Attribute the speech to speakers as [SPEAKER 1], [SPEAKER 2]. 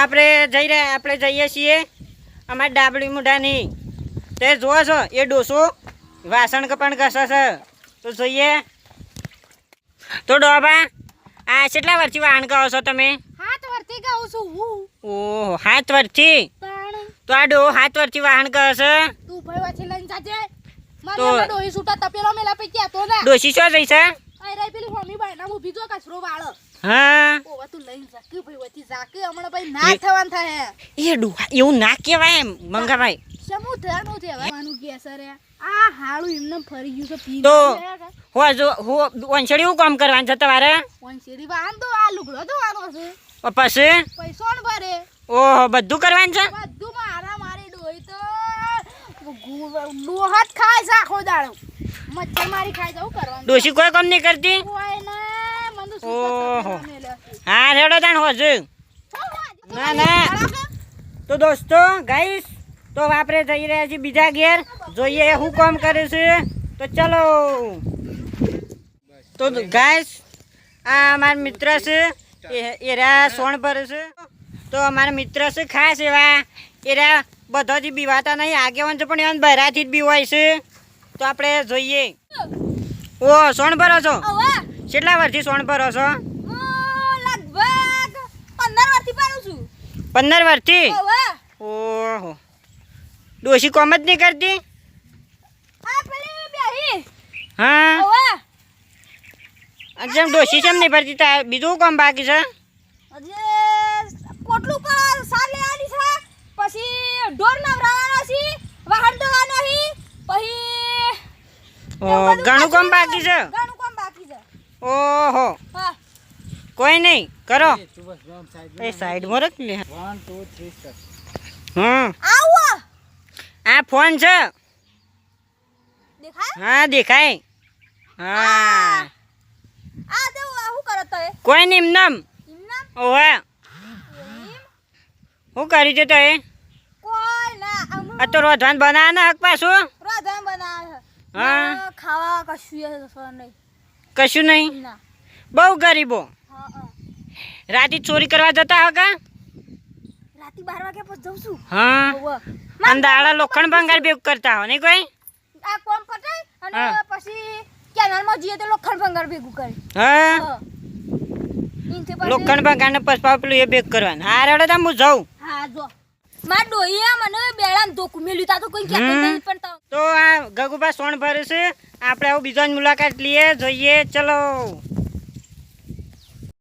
[SPEAKER 1] આપણે જઈએ છીએ અમારે ડાબડી મુઢાની તે જોવો છો એ ડોસો વાસણ પણ ઘસે છે તો જોઈએ તો ડોબા આ કેટલા વર્ષથી વાહન કહો છો તમે?
[SPEAKER 2] 7 વર્ષથી કહું છું હું.
[SPEAKER 1] ઓહો 7 વર્ષથી? તો આ ડો 7 વર્ષથી વાહન કહે છે
[SPEAKER 2] તું ભાઈ વાછી લઈને જાજે.
[SPEAKER 1] તો
[SPEAKER 2] મારે ડોહી છૂટા તપેલો મેલા પૈકી આતો ના.
[SPEAKER 1] ડોસી શું જઈ છે?
[SPEAKER 2] આઈ રહી પેલી હોમી બાયના ઊભી જો કચરો વાળો.
[SPEAKER 1] હા
[SPEAKER 2] ઓવા તું લઈને જા કે ભાઈ વાથી જાકે હમણાં ભાઈ ના થવાન થાય.
[SPEAKER 1] એ ડોહા એવું ના કહેવાય એમ મંગાભાઈ.
[SPEAKER 2] સમુ ધ્યાન ઉઠે માનું કે સરે આ હાળું એમને ફરી ગયું છે પી.
[SPEAKER 1] તો હો વંશડી હું કામ કરવાનું છે તમારે?
[SPEAKER 2] વંશેરી વાન તો આ લુગડો ધોવાનો છે.
[SPEAKER 1] પછી
[SPEAKER 2] પૈસો ન ભરે.
[SPEAKER 1] ઓહો બધું કરવાનું છે?
[SPEAKER 2] બધું મારા મારી ડોહી તો લોહત ખાય છે આખો દાડો. મચ્છર મારી ખાય જવું કરવાનું.
[SPEAKER 1] ડોસી કોઈ કામ નહીં કરતી?
[SPEAKER 2] કોઈ ના મને તો
[SPEAKER 1] ઓહો હા રેડો તાણ હોજુ ના તો દોસ્તો ગાઈસ તો આપણે જઈ રહ્યા છીએ બીજા ઘેર જોઈએ શું કામ કરે છે તો ચલો તો ગાઈસ આ અમારા મિત્ર છે એરા સોણ ભરે છે તો અમારા મિત્ર છે ખાસ એવા એરા બધાથી બીવાતા નહીં આગેવાન છે પણ એવા બહારથી જ બીવાય છે તો આપણે જોઈએ ઓ સોણ ભરો છો? કેટલા વર્ષથી સોણ ભરો છો?
[SPEAKER 2] લગભગ 15 વર્ષથી પાડું છું.
[SPEAKER 1] 15 વર્ષથી? ઓહો ડોશી કોમ જ નહીં કરતી?
[SPEAKER 2] આ પેલી બેહી.
[SPEAKER 1] હા જેમ ડોશી કેમ નહીં ભરતી તા બીજું કામ બાકી છે?
[SPEAKER 2] પોટલું પર સાર લેવાની છે પછી ઢોર નવરાવાનો છે વાહન ધોવાનો છે પછી
[SPEAKER 1] ઘણું કામ બાકી છે. ઓહો કોઈ નહીં કરો એ સાઈડમાં રખ લે.
[SPEAKER 3] 1 2 3 start.
[SPEAKER 2] આવો
[SPEAKER 1] આ ફોન છે
[SPEAKER 2] દેખાય.
[SPEAKER 1] હા દેખાય. હા
[SPEAKER 2] આ દેવ શું કરો તો
[SPEAKER 1] કોઈ નહીં એમનામ.
[SPEAKER 2] એમના
[SPEAKER 1] ઓહે શું કરી છે તો એ?
[SPEAKER 2] કોઈ ના
[SPEAKER 1] આ તો રોધવાન બનાવવાના હક પાછું?
[SPEAKER 2] રાધા બનાવે.
[SPEAKER 1] હા
[SPEAKER 2] ખાવા કશું નહીં.
[SPEAKER 1] કશું નહીં
[SPEAKER 2] ના
[SPEAKER 1] બહુ ગરીબો
[SPEAKER 2] હા હા
[SPEAKER 1] રાતે ચોરી કરવા જતા હકા?
[SPEAKER 2] રાતે 12 વાગ્યા પછી જઉં છું.
[SPEAKER 1] હા અને દાડા લોખંડ ભંગાર ભેગું કરતા હો નહીં કોઈ?
[SPEAKER 2] આ કોમ પટાય અને
[SPEAKER 1] હા.
[SPEAKER 2] પછી કેનાલમાં જઈએ તો લોખંડ ભંગાર ભેગું કરે.
[SPEAKER 1] હા
[SPEAKER 2] ઇનથી પછી
[SPEAKER 1] લોખંડ ભંગાર ને પછી પેલું એ ભેગ કરવાનું. હા રેડો તમે હું જાઉં.
[SPEAKER 2] હા જો માર ડોહીએ મને બેડામ ધોકું મેલ્યું તા તો કોઈ કહેતો નહીં પણ
[SPEAKER 1] તો આ ગગુબા સોણ ભરે છે આપણે આવું બીજાની મુલાકાત લઈએ જોઈએ ચલો.